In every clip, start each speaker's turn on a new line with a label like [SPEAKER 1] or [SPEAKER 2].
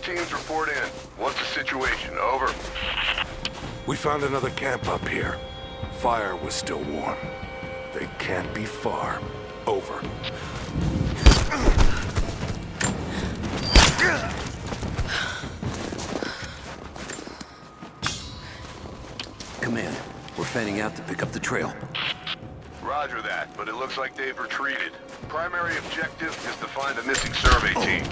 [SPEAKER 1] teams report in. What's the situation? Over.
[SPEAKER 2] We found another camp up here. Fire was still warm. They can't be far. Over.
[SPEAKER 3] Command, we're fanning out to pick up the trail.
[SPEAKER 1] Roger that, but it looks like they've retreated. Primary objective is to find the missing survey team.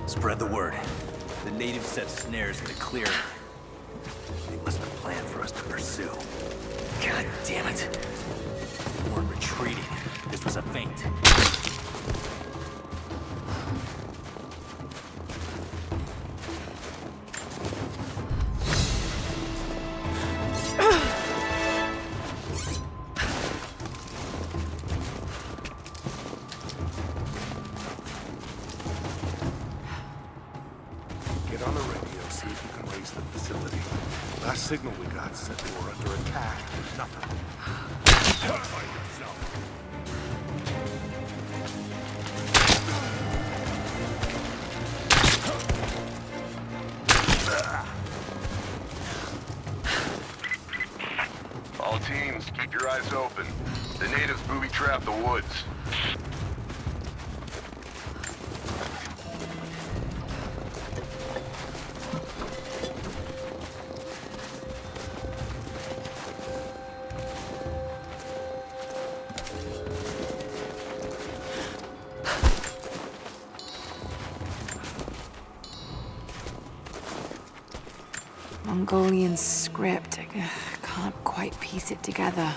[SPEAKER 3] Spread the word. The natives set snares in the clearing. They must have planned for us to pursue. God damn it. They weren't retreating. This was a feint.
[SPEAKER 2] Get on the radio, see if you can raise the facility. Last signal we got said they were under attack. Nothing. Find yourself.
[SPEAKER 1] All teams, keep your eyes open. The natives booby-trap the woods.
[SPEAKER 4] Mongolian script. I can't quite piece it together.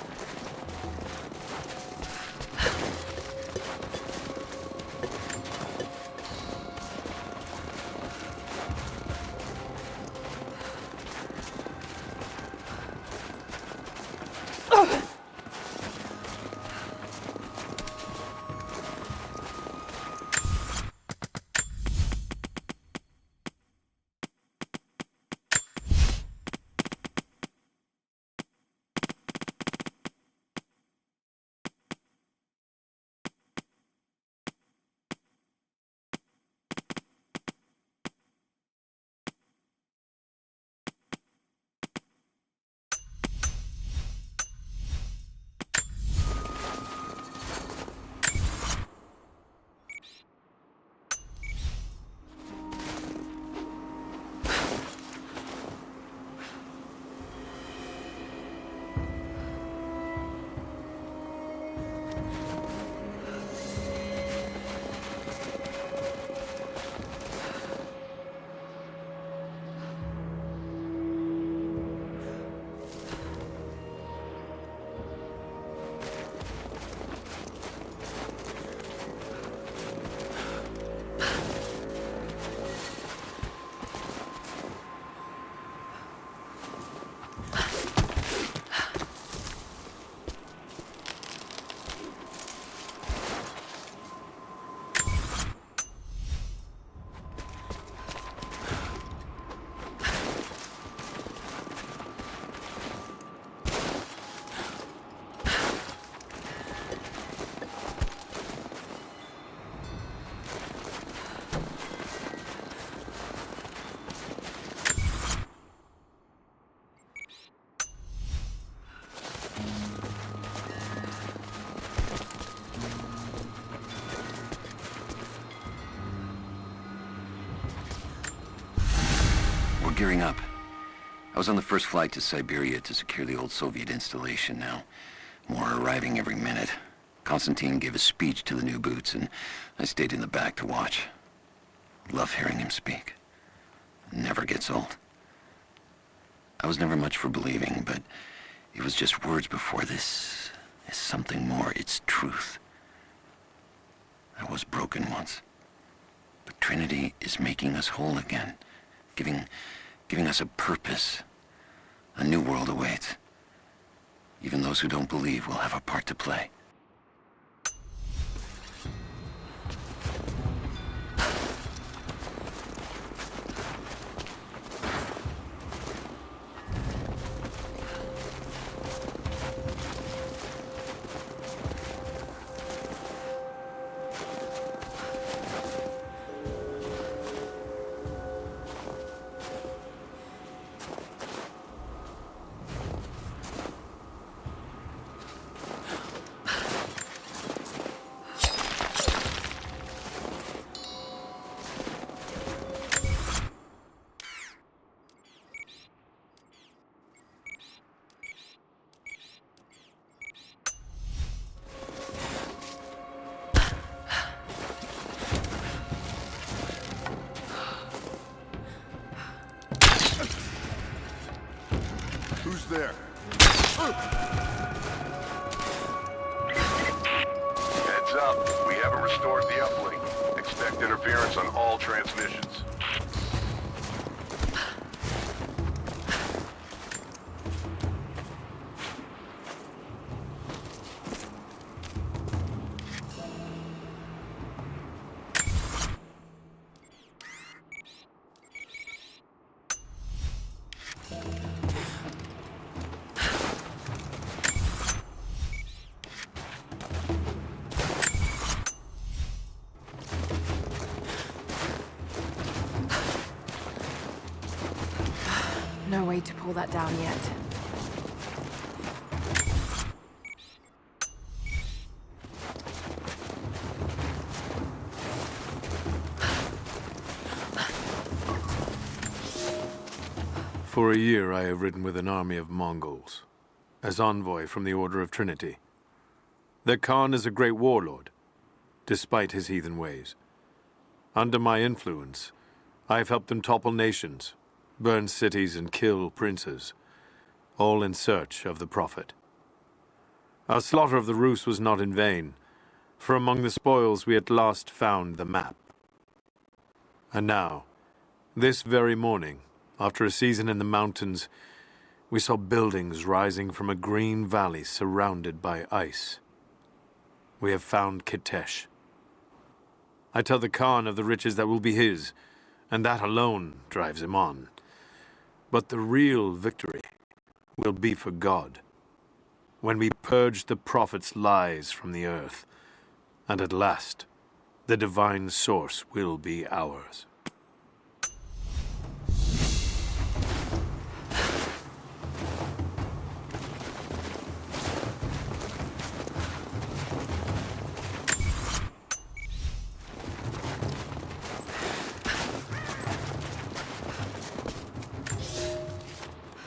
[SPEAKER 3] Gearing up. I was on the first flight to Siberia to secure the old Soviet installation now. More are arriving every minute. Konstantin gave a speech to the new boots, and I stayed in the back to watch.
[SPEAKER 5] Love hearing him speak. Never gets old. I was never much for believing, but it was just words before. This is something more. It's truth. I was broken once. But Trinity is making us whole again. Giving us a purpose. A new world awaits. Even those who don't believe will have a part to play.
[SPEAKER 2] Who's there?
[SPEAKER 1] Heads up. We haven't restored the uplink. Expect interference on all transmissions.
[SPEAKER 4] No way to pull that down yet.
[SPEAKER 6] For a year I have ridden with an army of Mongols, as envoy from the Order of Trinity. Their Khan is a great warlord, despite his heathen ways. Under my influence, I have helped them topple nations, burn cities and kill princes, all in search of the Prophet. Our slaughter of the Rus was not in vain, for among the spoils we at last found the map. And now, this very morning, after a season in the mountains, we saw buildings rising from a green valley surrounded by ice. We have found Kitesh. I tell the Khan of the riches that will be his, and that alone drives him on. But the real victory will be for God, when we purge the Prophet's lies from the earth, and at last, the divine source will be ours.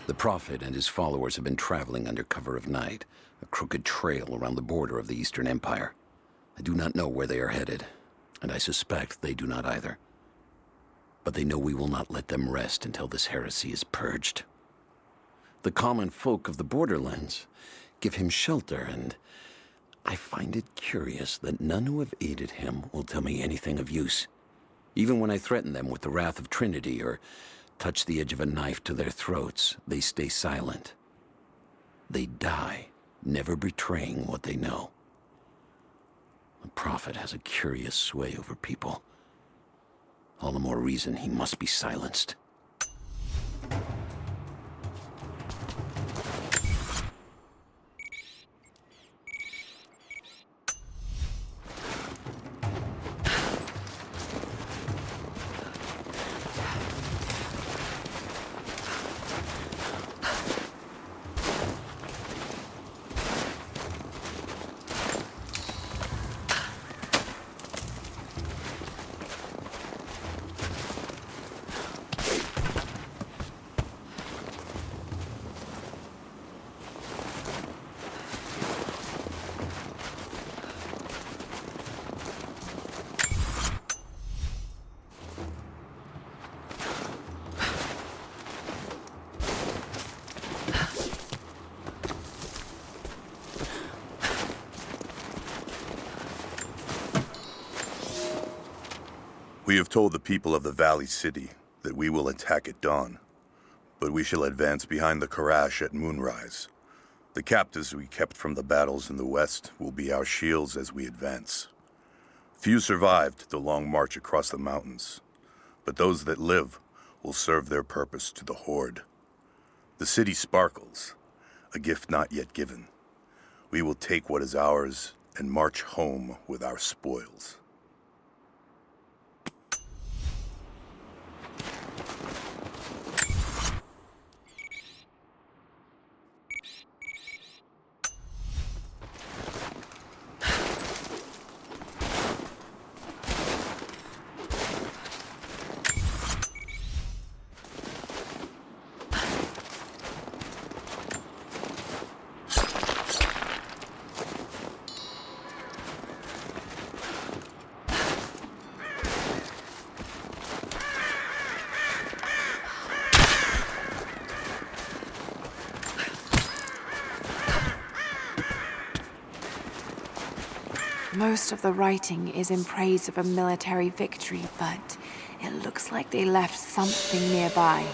[SPEAKER 5] The Prophet and his followers have been traveling under cover of night, a crooked trail around the border of the Eastern Empire. I do not know where they are headed, and I suspect they do not either. But they know we will not let them rest until this heresy is purged. The common folk of the borderlands give him shelter, and I find it curious that none who have aided him will tell me anything of use. Even when I threaten them with the wrath of Trinity or touch the edge of a knife to their throats, they stay silent. They die, never betraying what they know. The Prophet has a curious sway over people. All the more reason he must be silenced.
[SPEAKER 7] We have told the people of the Valley City that we will attack at dawn, but we shall advance behind the Karash at moonrise. The captives we kept from the battles in the west will be our shields as we advance. Few survived the long march across the mountains, but those that live will serve their purpose to the Horde. The city sparkles, a gift not yet given. We will take what is ours and march home with our spoils.
[SPEAKER 4] Most of the writing is in praise of a military victory, but it looks like they left something nearby.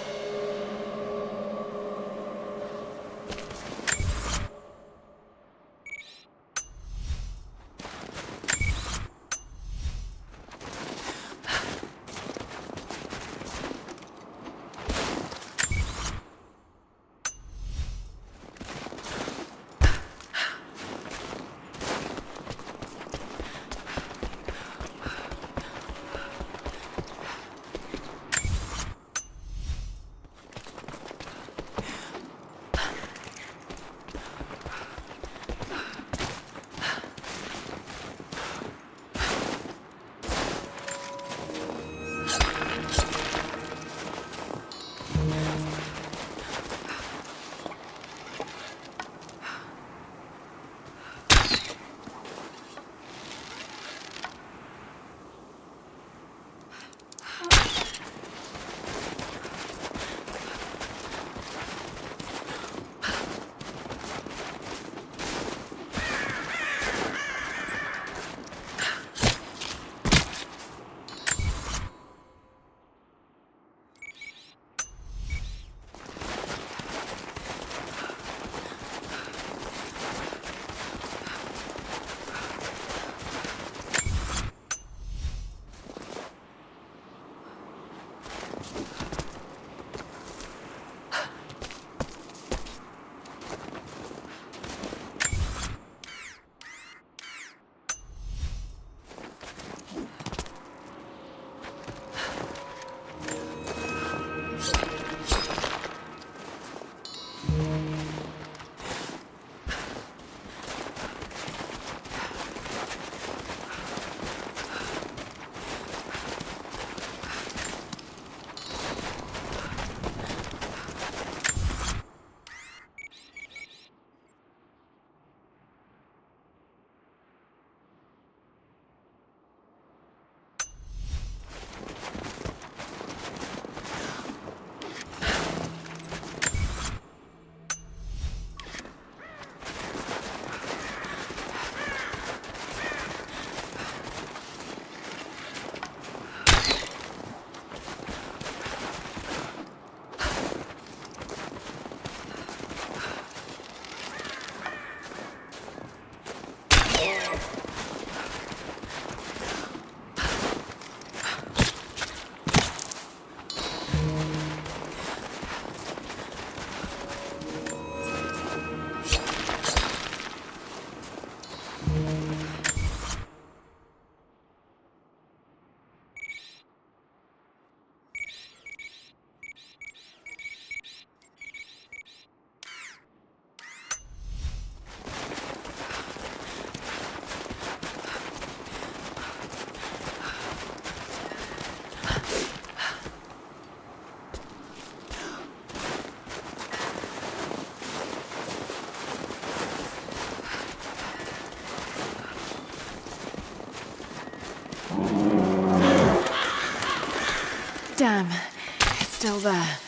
[SPEAKER 4] Damn, it's still there.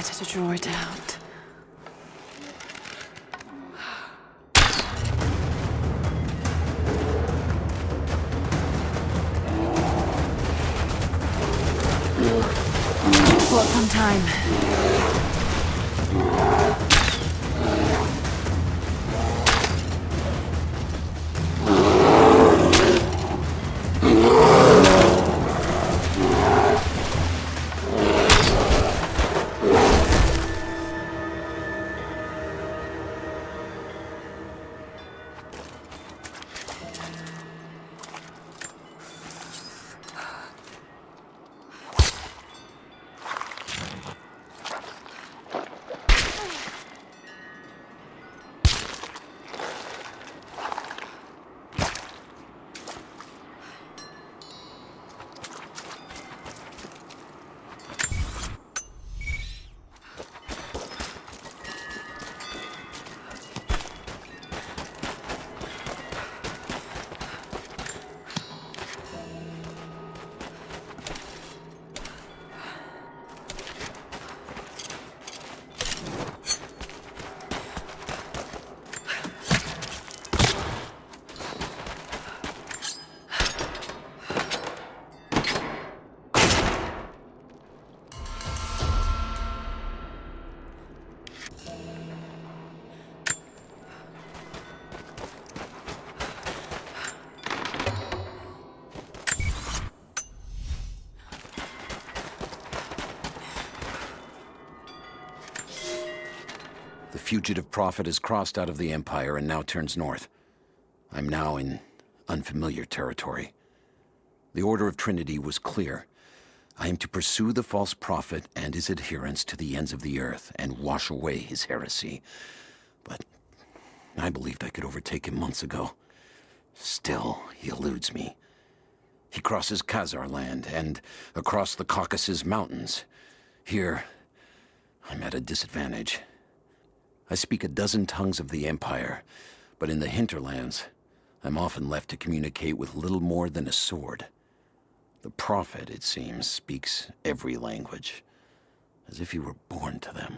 [SPEAKER 4] better to draw it out. Bought some time.
[SPEAKER 5] The fugitive prophet has crossed out of the Empire and now turns north. I'm now in unfamiliar territory. The Order of Trinity was clear. I am to pursue the false prophet and his adherents to the ends of the earth and wash away his heresy. But I believed I could overtake him months ago. Still, he eludes me. He crosses Khazar land and across the Caucasus Mountains. Here, I'm at a disadvantage. I speak a dozen tongues of the Empire, but in the hinterlands, I'm often left to communicate with little more than a sword. The Prophet, it seems, speaks every language, as if he were born to them.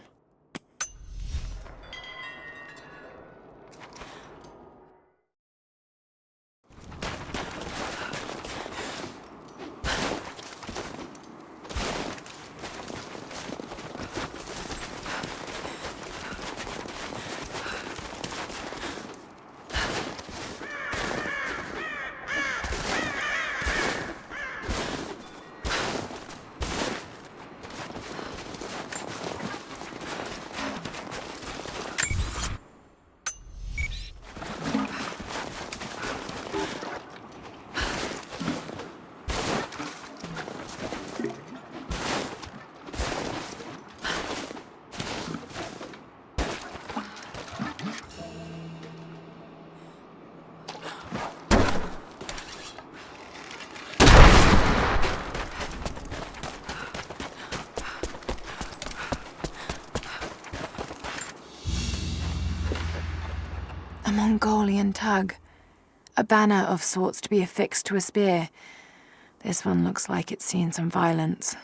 [SPEAKER 4] A Mongolian tug. A banner of sorts to be affixed to a spear. This one looks like it's seen some violence.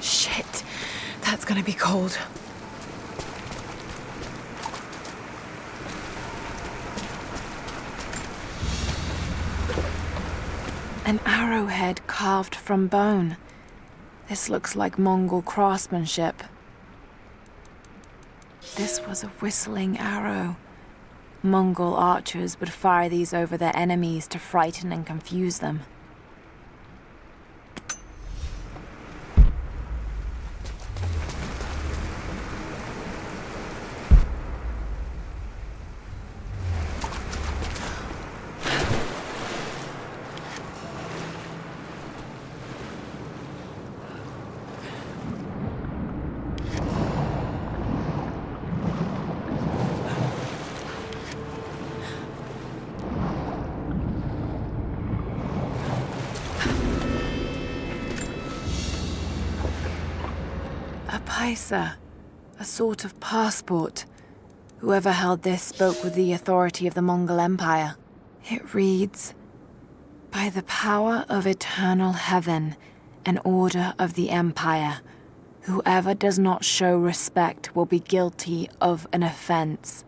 [SPEAKER 4] Shit, that's gonna be cold. An arrowhead carved from bone. This looks like Mongol craftsmanship. This was a whistling arrow. Mongol archers would fire these over their enemies to frighten and confuse them. A sort of passport. Whoever held this spoke with the authority of the Mongol Empire. It reads, "By the power of eternal heaven, an order of the Empire, whoever does not show respect will be guilty of an offense."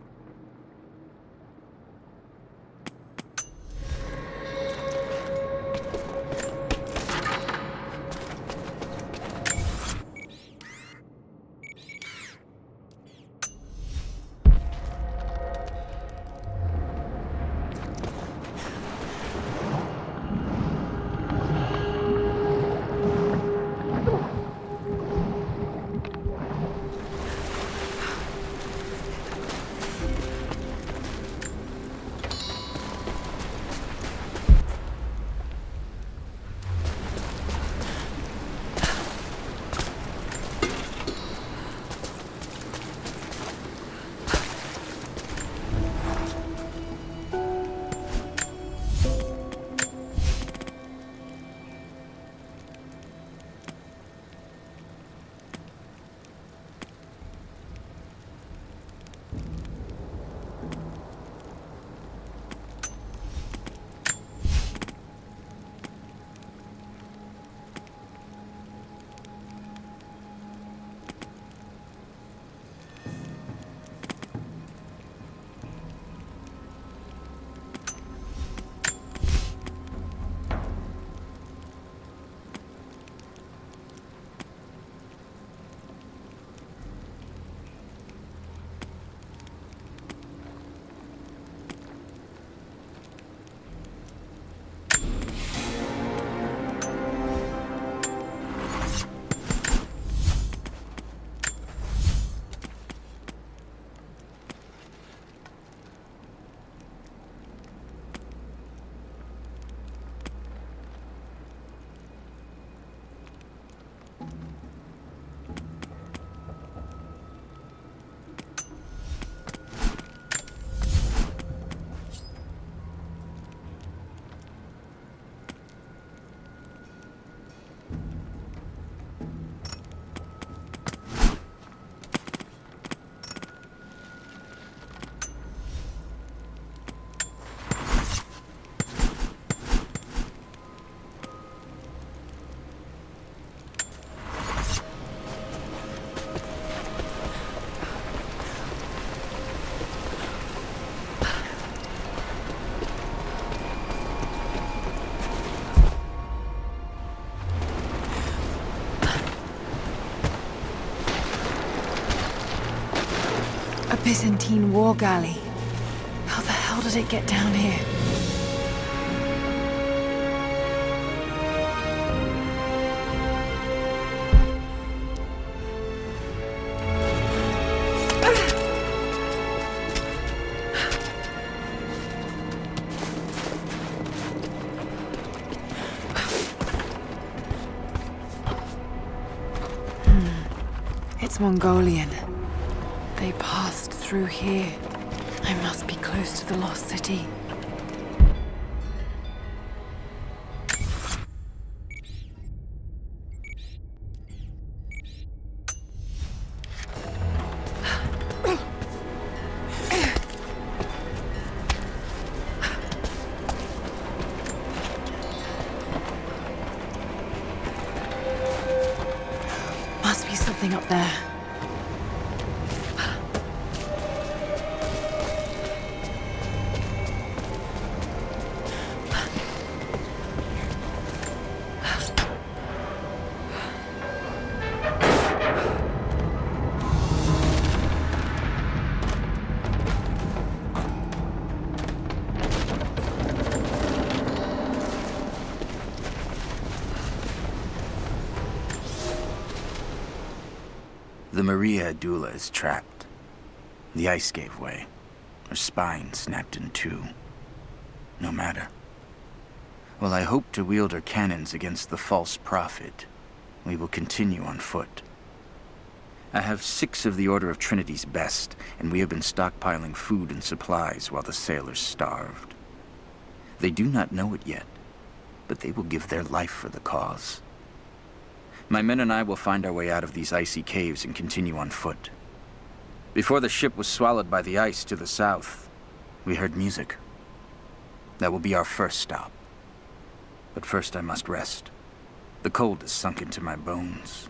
[SPEAKER 4] Byzantine war galley. How the hell did it get down here? It's Mongolian. They passed through here. I must be close to the lost city. something up there.
[SPEAKER 8] The Maria Adula is trapped. The ice gave way. Her spine snapped in two. No matter. While I hope to wield her cannons against the false prophet, we will continue on foot. I have 6 of the Order of Trinity's best, and we have been stockpiling food and supplies while the sailors starved. They do not know it yet, but they will give their life for the cause. My men and I will find our way out of these icy caves and continue on foot. Before the ship was swallowed by the ice to the south, we heard music. That will be our first stop. But first I must rest. The cold has sunk into my bones.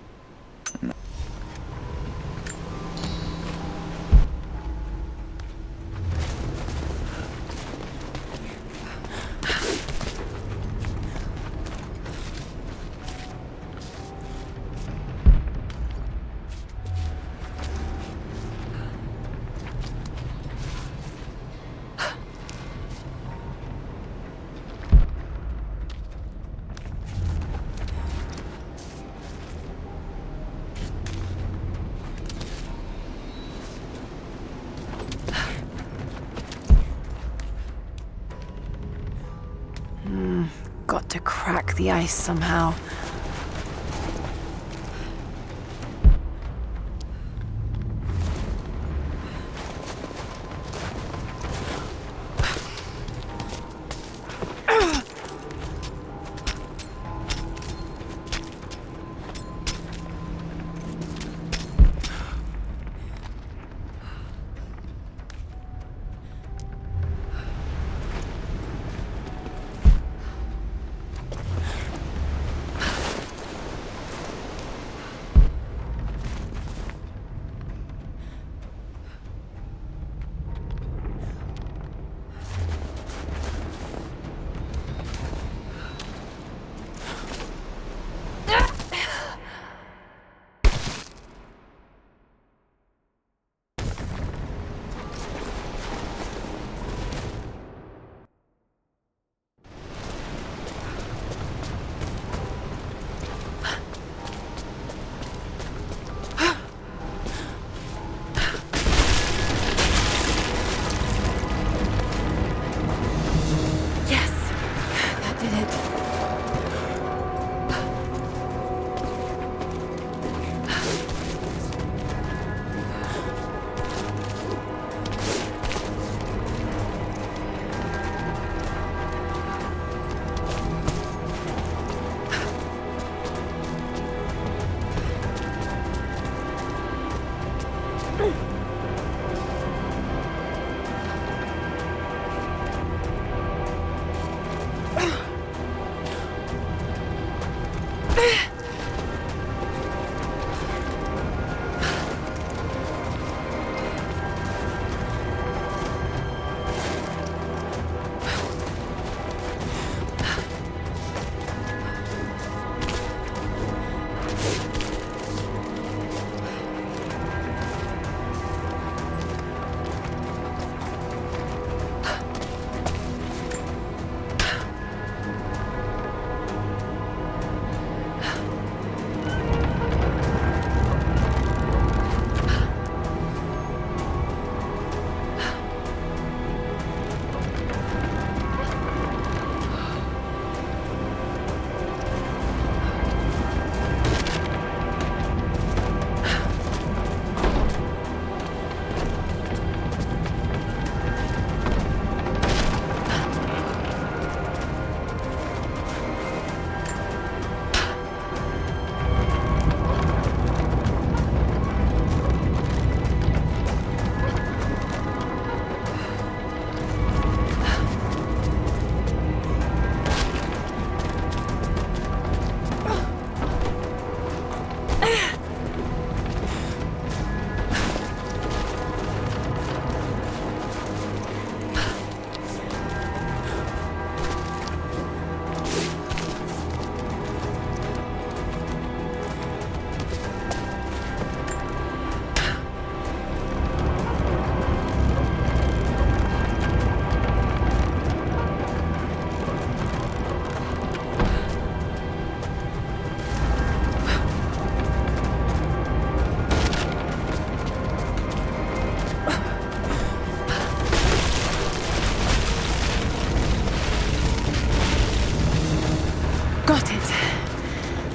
[SPEAKER 4] Got to crack the ice somehow.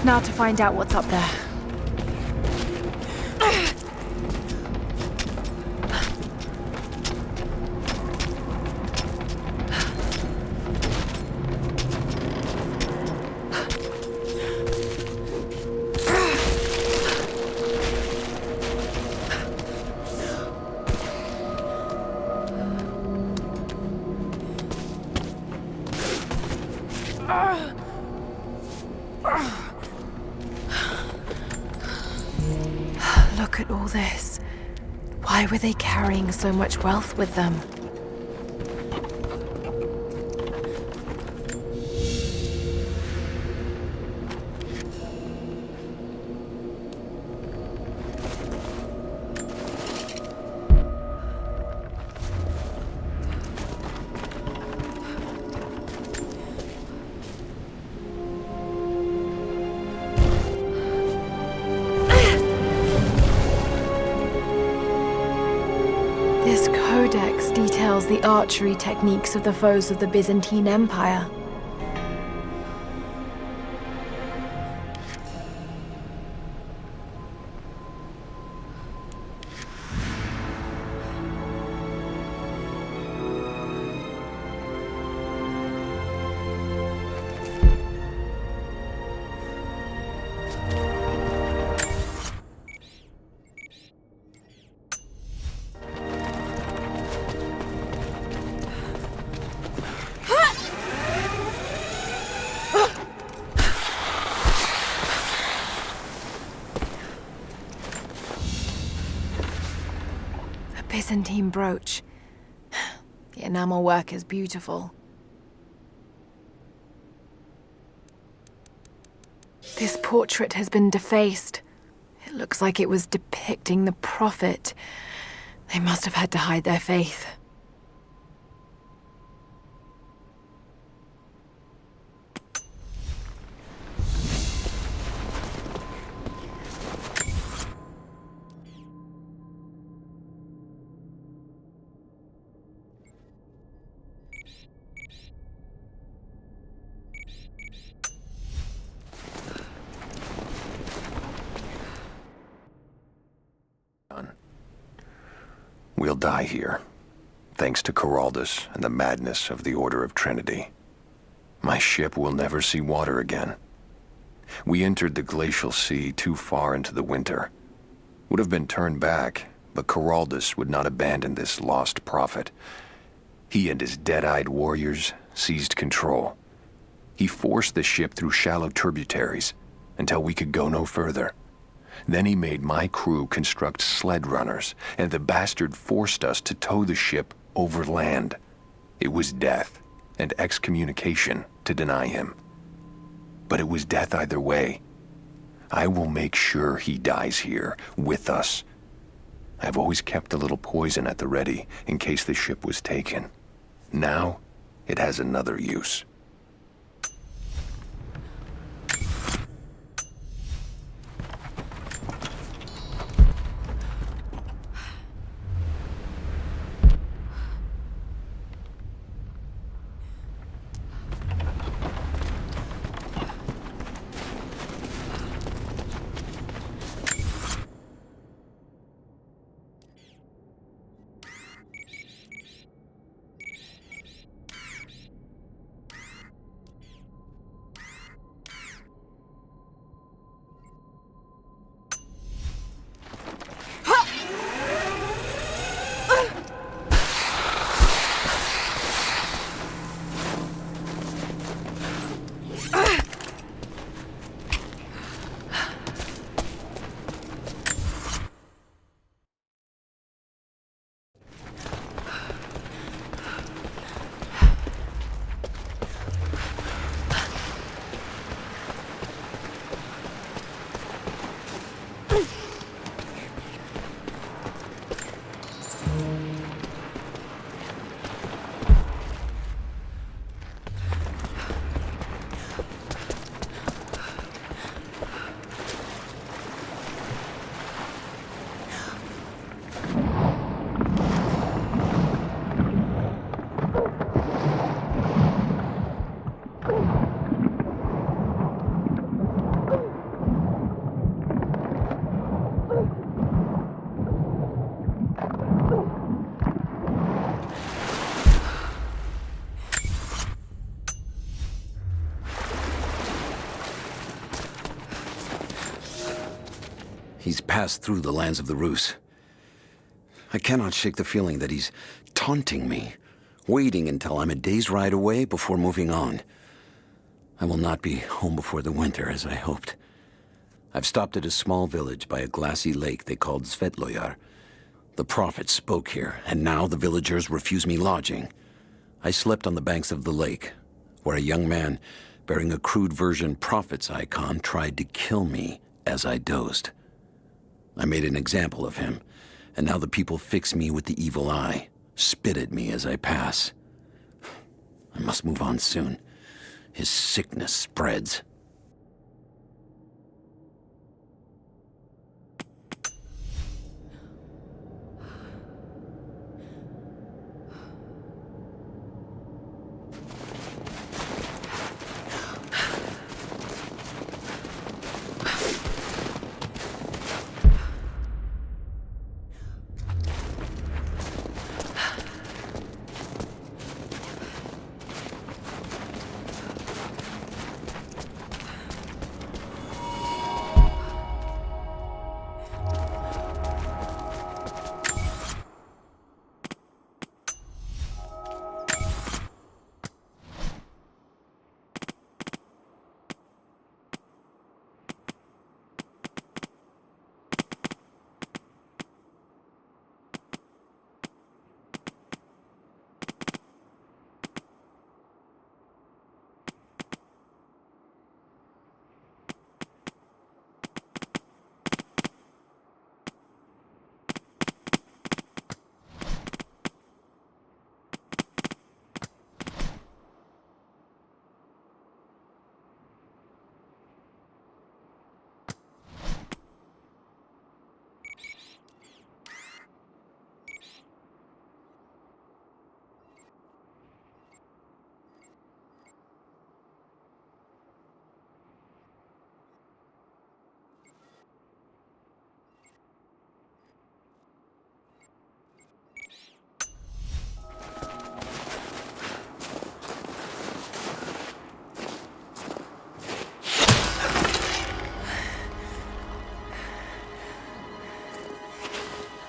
[SPEAKER 4] now to find out what's up there. Look at all this. Why were they carrying so much wealth with them? This codex details the archery techniques of the foes of the Byzantine Empire. Byzantine brooch. The enamel work is beautiful. This portrait has been defaced. It looks like it was depicting the Prophet. They must have had to hide their faith.
[SPEAKER 5] We'll die here, thanks to Caraldus and the madness of the Order of Trinity. My ship will never see water again. We entered the glacial sea too far into the winter. Would have been turned back, but Caraldus would not abandon this lost prophet. He and his dead-eyed warriors seized control. He forced the ship through shallow tributaries until we could go no further. Then he made my crew construct sled runners, and the bastard forced us to tow the ship over land. It was death and excommunication to deny him. But it was death either way. I will make sure he dies here, with us. I've always kept a little poison at the ready in case the ship was taken. Now, it has another use. He's passed through the lands of the Rus. I cannot shake the feeling that he's taunting me, waiting until I'm a day's ride away before moving on. I will not be home before the winter, as I hoped. I've stopped at a small village by a glassy lake they called Svetloyar. The prophet spoke here, and now the villagers refuse me lodging. I slept on the banks of the lake, where a young man bearing a crude version prophet's icon tried to kill me as I dozed. I made an example of him, and now the people fix me with the evil eye, spit at me as I pass. I must move on soon. His sickness spreads.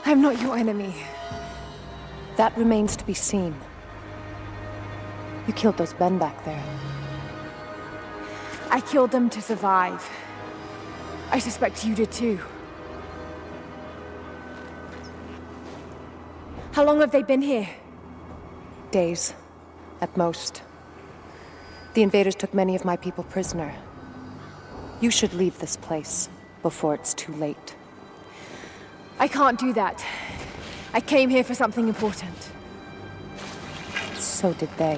[SPEAKER 4] I'm not your enemy.
[SPEAKER 9] That remains to be seen. You killed those men back there.
[SPEAKER 4] I killed them to survive. I suspect you did too. How long have they been here?
[SPEAKER 9] Days, at most. The invaders took many of my people prisoner. You should leave this place before it's too late.
[SPEAKER 4] I can't do that. I came here for something important.
[SPEAKER 9] So did they.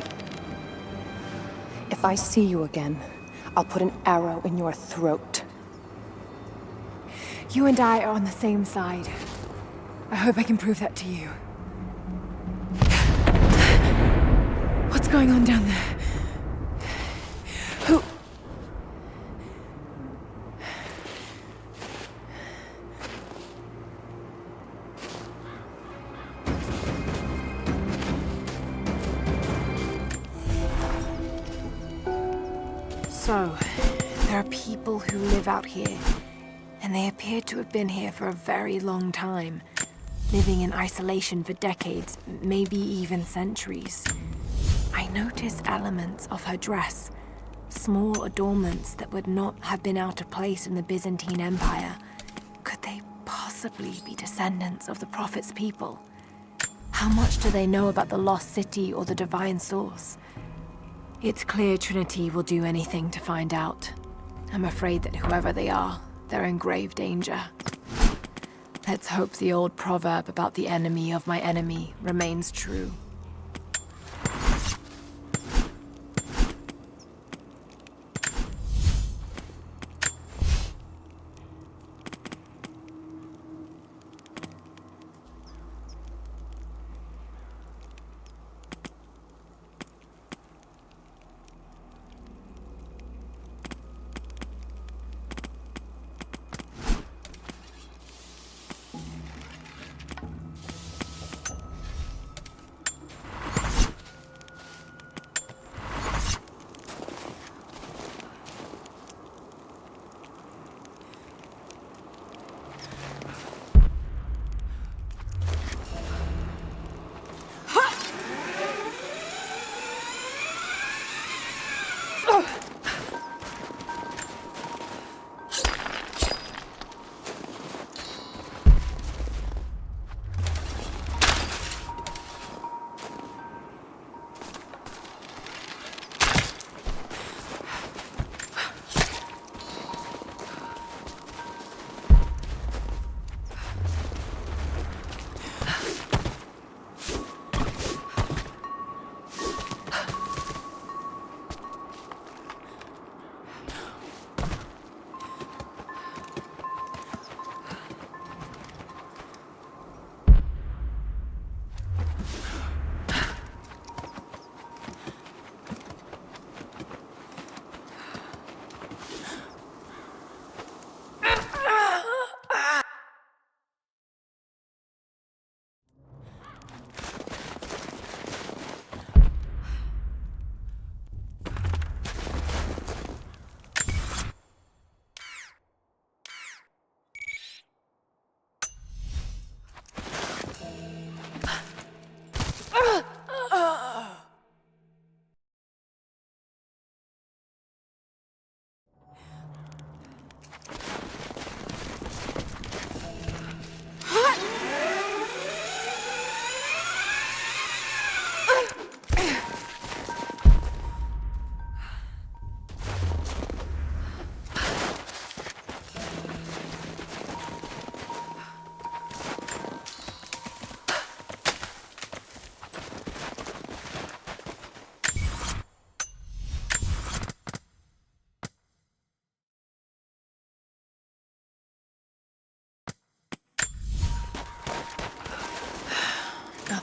[SPEAKER 9] If I see you again, I'll put an arrow in your throat.
[SPEAKER 4] You and I are on the same side. I hope I can prove that to you. What's going on down there? Who... So, there are people who live out here, and they appear to have been here for a very long time, living in isolation for decades, maybe even centuries. I notice elements of her dress, small adornments that would not have been out of place in the Byzantine Empire. Could they possibly be descendants of the Prophet's people? How much do they know about the lost city or the divine source? It's clear Trinity will do anything to find out. I'm afraid that whoever they are, they're in grave danger. Let's hope the old proverb about the enemy of my enemy remains true.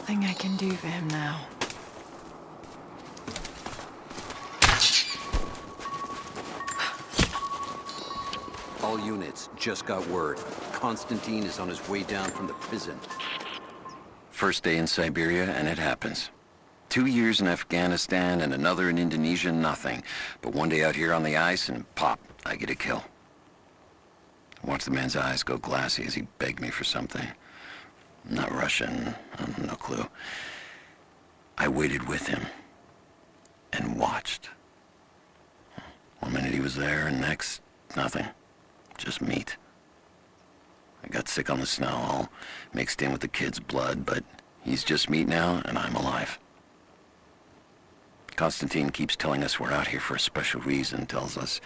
[SPEAKER 4] nothing I can do for him now.
[SPEAKER 5] All units, just got word. Constantine is on his way down from the prison. First day in Siberia, and it happens. 2 years in Afghanistan and another in Indonesia, nothing. But one day out here on the ice, and pop, I get a kill. I watched the man's eyes go glassy as he begged me for something. Not Russian, no clue. I waited with him and watched. One minute he was there, and next, nothing. Just meat. I got sick on the snow, all mixed in with the kid's blood, but he's just meat now, and I'm alive. Constantine keeps telling us we're out here for a special reason, tells us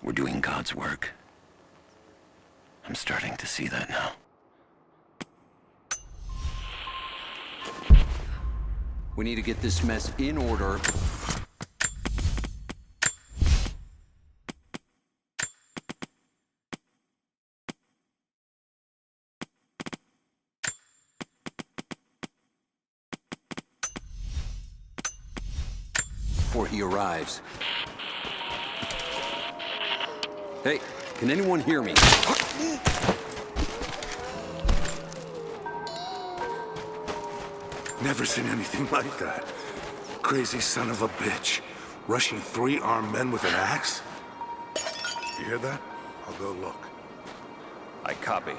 [SPEAKER 5] we're doing God's work. I'm starting to see that now. We need to get this mess in order. Before he arrives. Hey, can anyone hear me?
[SPEAKER 2] Never seen anything like that. Crazy son of a bitch. Rushing 3 armed men with an axe? You hear that? I'll go look.
[SPEAKER 3] I copy.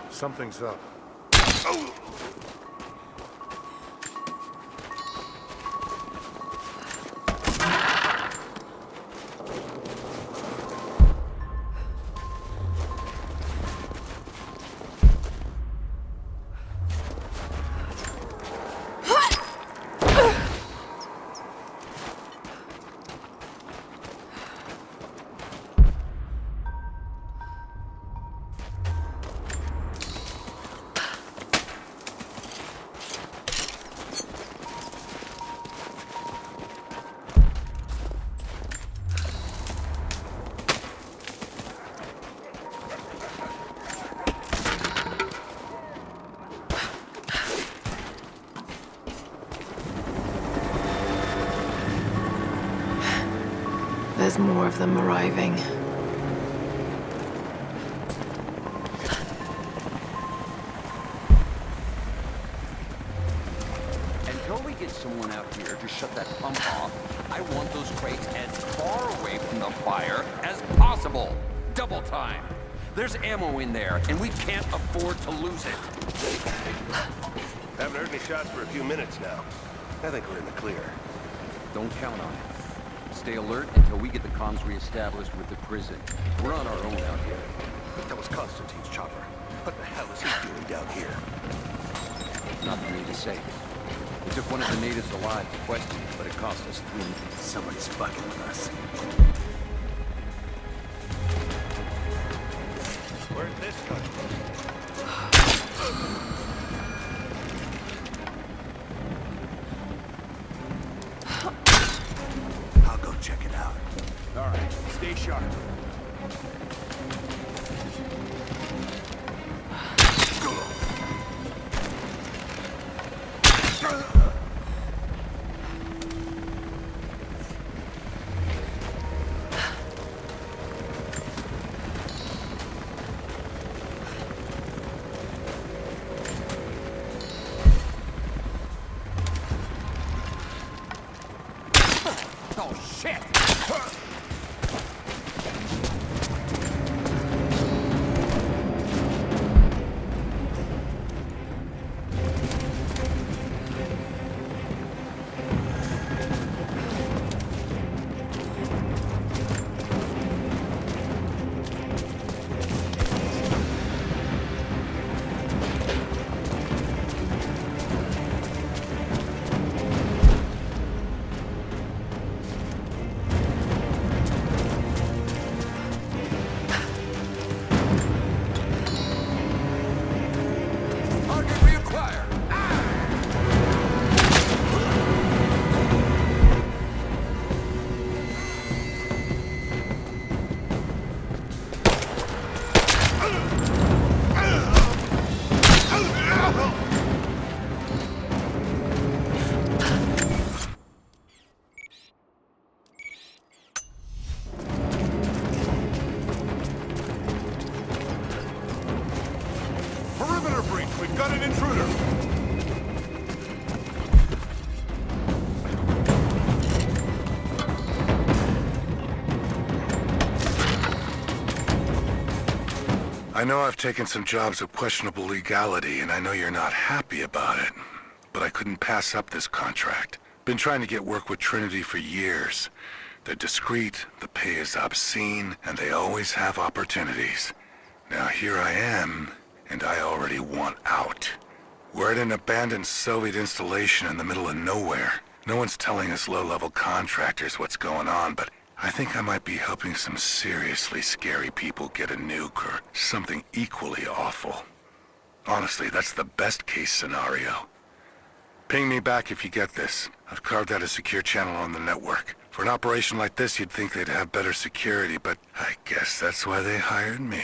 [SPEAKER 2] Something's up.
[SPEAKER 4] There's more of them arriving.
[SPEAKER 5] Until we get someone out here to shut that pump off, I want those crates as far away from the fire as possible. Double time. There's ammo in there, and we can't afford to lose it.
[SPEAKER 10] Haven't heard any shots for a few minutes now. I think we're in the clear.
[SPEAKER 5] Don't count on it. Stay alert until we get the comms reestablished with the prison. We're on our own out here.
[SPEAKER 10] That was Constantine's chopper. What the hell is he doing down here?
[SPEAKER 5] Not for me to say. We took one of the natives alive to question him, but it cost us 3.
[SPEAKER 8] Somebody's fucking with us.
[SPEAKER 10] Where'd this come from?
[SPEAKER 2] I'll go check it out.
[SPEAKER 10] All right, stay sharp.
[SPEAKER 5] Oh, shit!
[SPEAKER 2] I know I've taken some jobs of questionable legality, and I know you're not happy about it. But I couldn't pass up this contract. Been trying to get work with Trinity for years. They're discreet, the pay is obscene, and they always have opportunities. Now here I am, and I already want out. We're at an abandoned Soviet installation in the middle of nowhere. No one's telling us low-level contractors what's going on, but I think I might be helping some seriously scary people get a nuke or something equally awful. Honestly, that's the best-case scenario. Ping me back if you get this. I've carved out a secure channel on the network. For an operation like this, you'd think they'd have better security, but I guess that's why they hired me.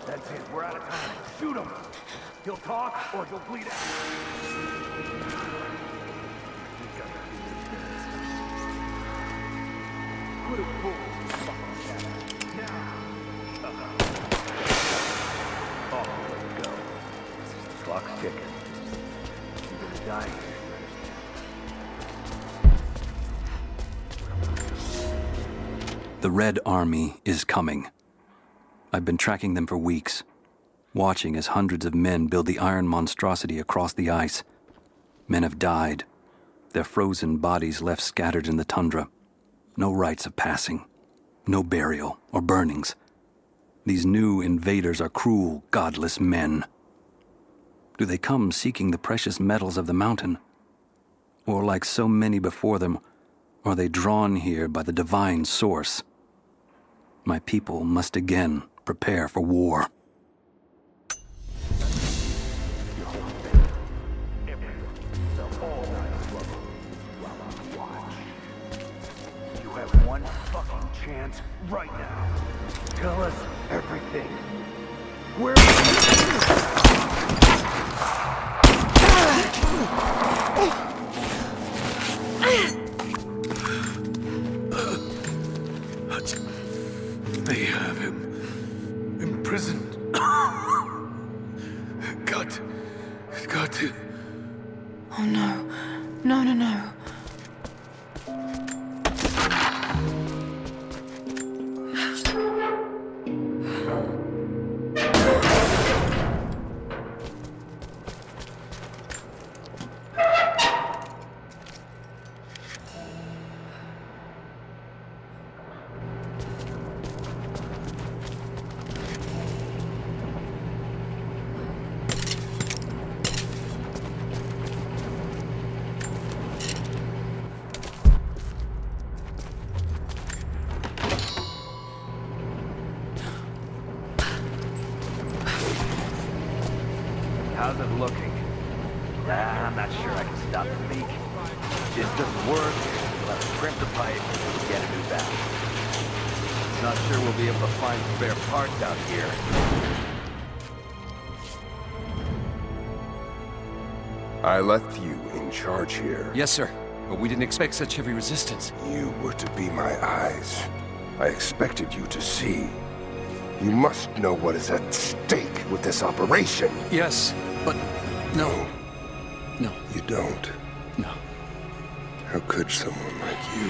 [SPEAKER 10] That's it. We're out of time. Shoot him. He'll talk or he'll bleed out. Put a bull. Now. Off we go. Clock's ticking. You're gonna die here.
[SPEAKER 11] The Red Army is coming. I've been tracking them for weeks, watching as hundreds of men build the iron monstrosity across the ice. Men have died, their frozen bodies left scattered in the tundra. No rites of passing, no burial or burnings. These new invaders are cruel, godless men. Do they come seeking the precious metals of the mountain? Or like so many before them, are they drawn here by the divine source? My people must again prepare for war.
[SPEAKER 10] You have one fucking chance right now. Tell us everything. Where
[SPEAKER 2] They have him imprisoned. Got to.
[SPEAKER 4] Oh no. No, no, no.
[SPEAKER 10] How's it looking? I'm not sure I can stop the leak. If this doesn't work, we'll have to crimp the pipe and get a new valve. Not sure we'll be able to find spare parts out here.
[SPEAKER 12] I left you in charge here.
[SPEAKER 13] Yes, sir. But we didn't expect such heavy resistance.
[SPEAKER 12] You were to be my eyes. I expected you to see. You must know what is at stake with this operation.
[SPEAKER 13] Yes, but no. No.
[SPEAKER 12] You don't.
[SPEAKER 13] No.
[SPEAKER 12] How could someone like you?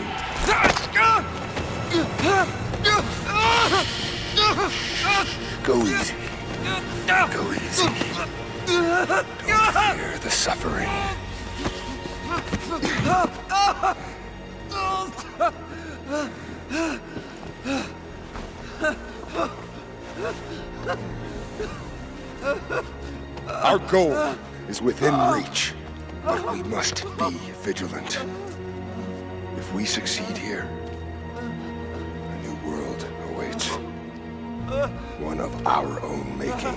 [SPEAKER 12] Go easy. Go easy. Don't fear the suffering. Our goal is within reach, but we must be vigilant. If we succeed here, a new world awaits. One of our own making.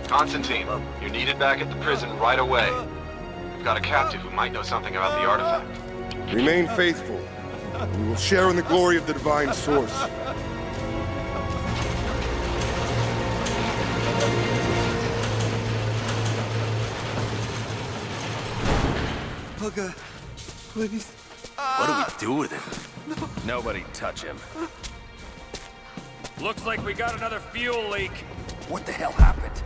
[SPEAKER 14] Constantine, you're needed back at the prison right away. We've got a captive who might know something about the artifact.
[SPEAKER 12] Remain faithful, and you will share in the glory of the divine source.
[SPEAKER 3] Pugga, please. What do we do with him?
[SPEAKER 10] No. Nobody touch him.
[SPEAKER 3] Looks like we got another fuel leak. What the hell happened?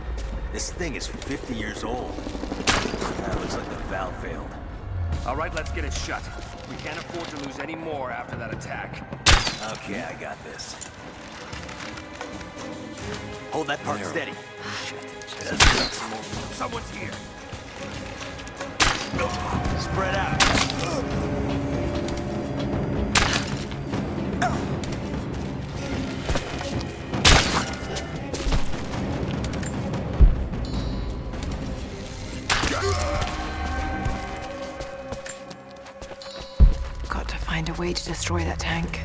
[SPEAKER 3] This thing is 50 years old. Looks like the valve failed. All right, let's get it shut. We can't afford to lose any more after that attack. Okay, I got this. Hold that part steady. Shit. Someone's here. Spread out.
[SPEAKER 4] Got to find a way to destroy that tank.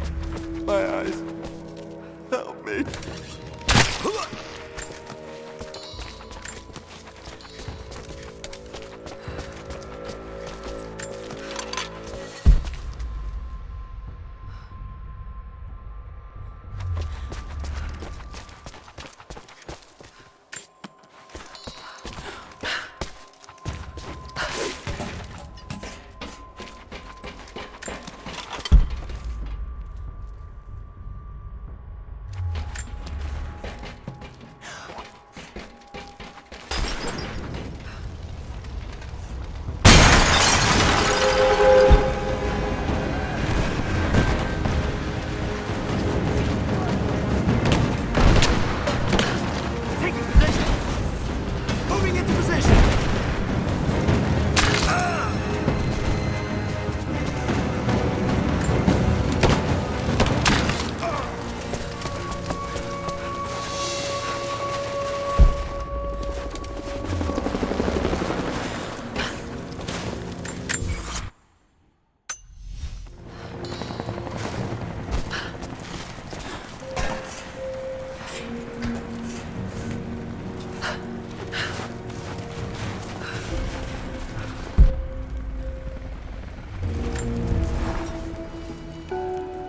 [SPEAKER 3] My eyes. Help me.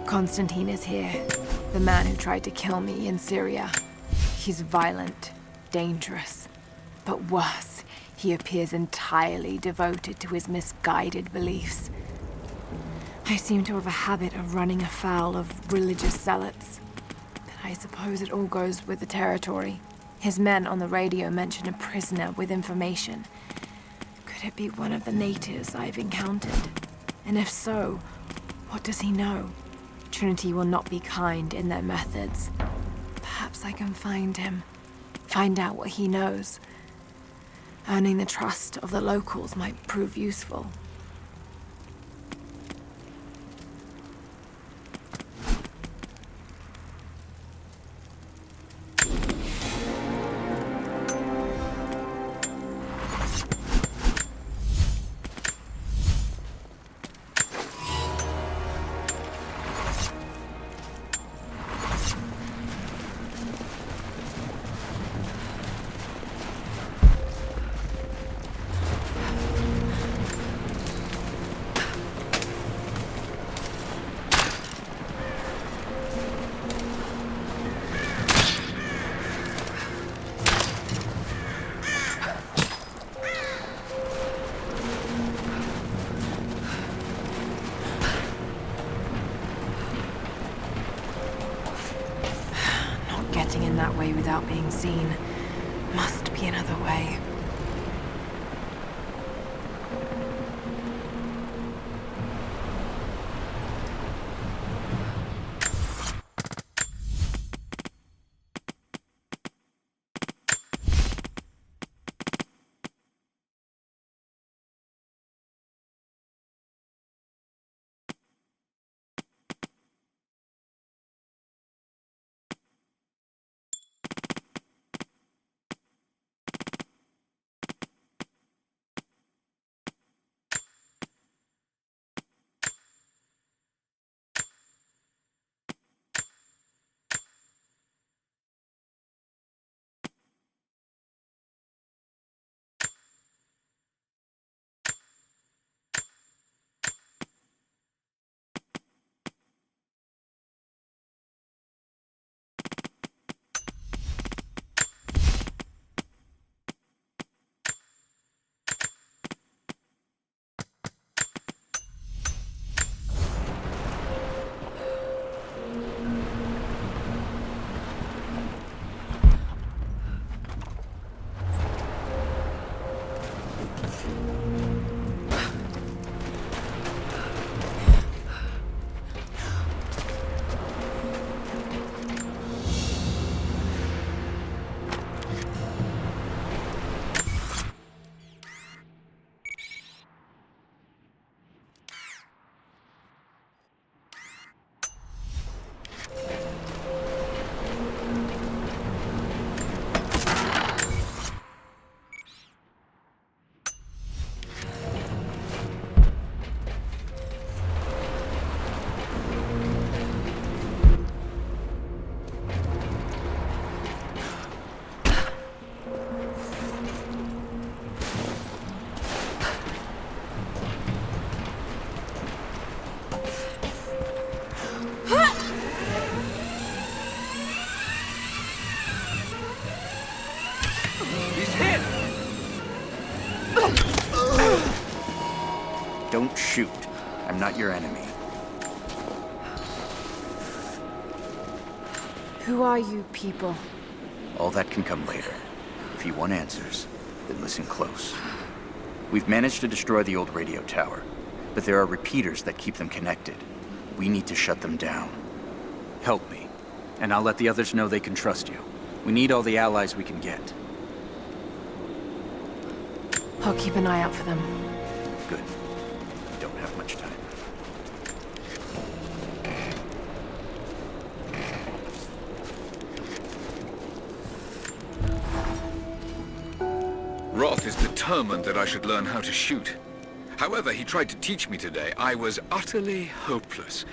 [SPEAKER 4] Constantine is here. The man who tried to kill me in Syria. He's violent, dangerous. But worse, he appears entirely devoted to his misguided beliefs. I seem to have a habit of running afoul of religious zealots. But I suppose it all goes with the territory. His men on the radio mention a prisoner with information. Could it be one of the natives I've encountered? And if so, what does he know? Trinity will not be kind in their methods. Perhaps I can find him. Find out what he knows. Earning the trust of the locals might prove useful. without being seen. Must be another way.
[SPEAKER 8] Don't shoot. I'm not your enemy.
[SPEAKER 4] Who are you people?
[SPEAKER 8] All that can come later. If you want answers, then listen close. We've managed to destroy the old radio tower, but there are repeaters that keep them connected. We need to shut them down. Help me, and I'll let the others know they can trust you. We need all the allies we can get.
[SPEAKER 4] I'll keep an eye out for them.
[SPEAKER 8] Good. We don't have much time.
[SPEAKER 15] Roth is determined that I should learn how to shoot. However, he tried to teach me today. I was utterly hopeless.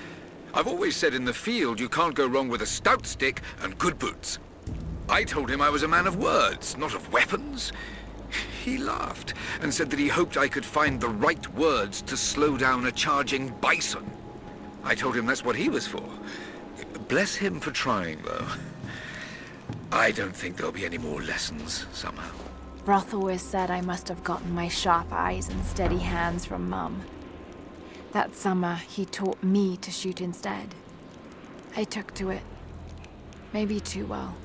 [SPEAKER 15] I've always said in the field you can't go wrong with a stout stick and good boots. I told him I was a man of words, not of weapons. He laughed and said that he hoped I could find the right words to slow down a charging bison. I told him that's what he was for. Bless him for trying, though. I don't think there'll be any more lessons, somehow.
[SPEAKER 4] Roth always said I must have gotten my sharp eyes and steady hands from Mum. That summer, he taught me to shoot instead. I took to it. Maybe too well.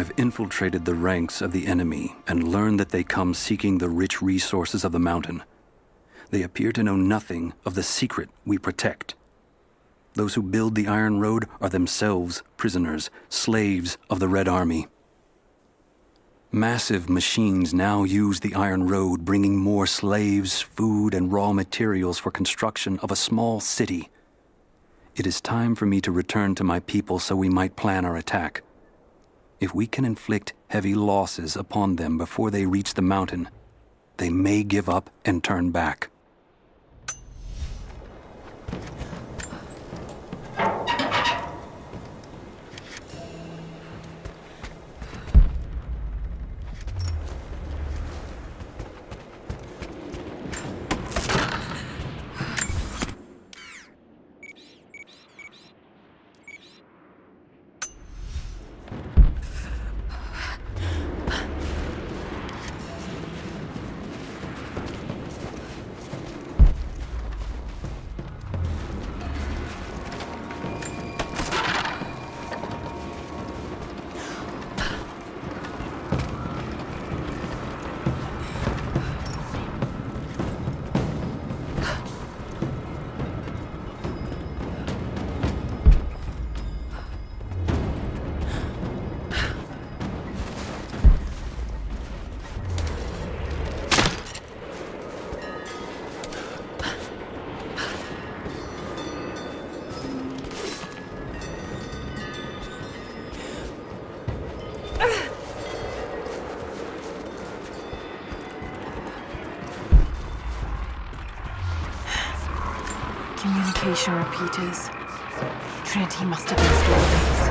[SPEAKER 11] I've infiltrated the ranks of the enemy and learned that they come seeking the rich resources of the mountain. They appear to know nothing of the secret we protect. Those who build the Iron Road are themselves prisoners, slaves of the Red Army. Massive machines now use the Iron Road, bringing more slaves, food, and raw materials for construction of a small city. It is time for me to return to my people so we might plan our attack. If we can inflict heavy losses upon them before they reach the mountain, they may give up and turn back.
[SPEAKER 4] Communication repeaters. Trinity must have installed these.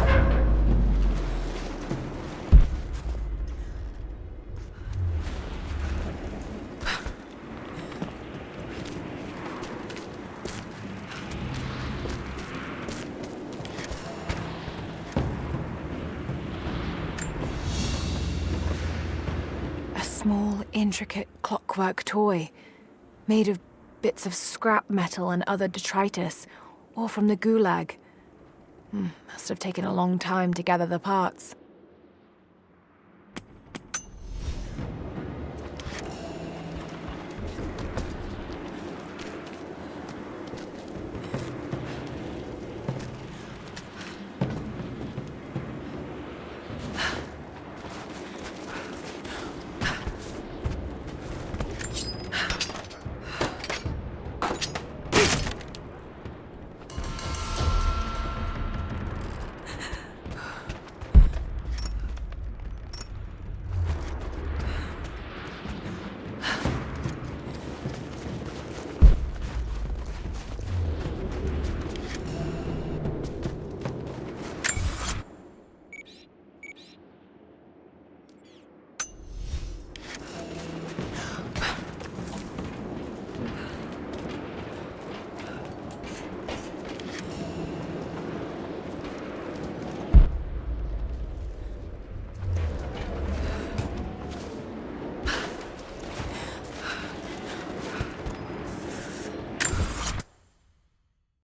[SPEAKER 4] A small, intricate clockwork toy, made of bits of scrap metal and other detritus, or from the gulag. Must have taken a long time to gather the parts.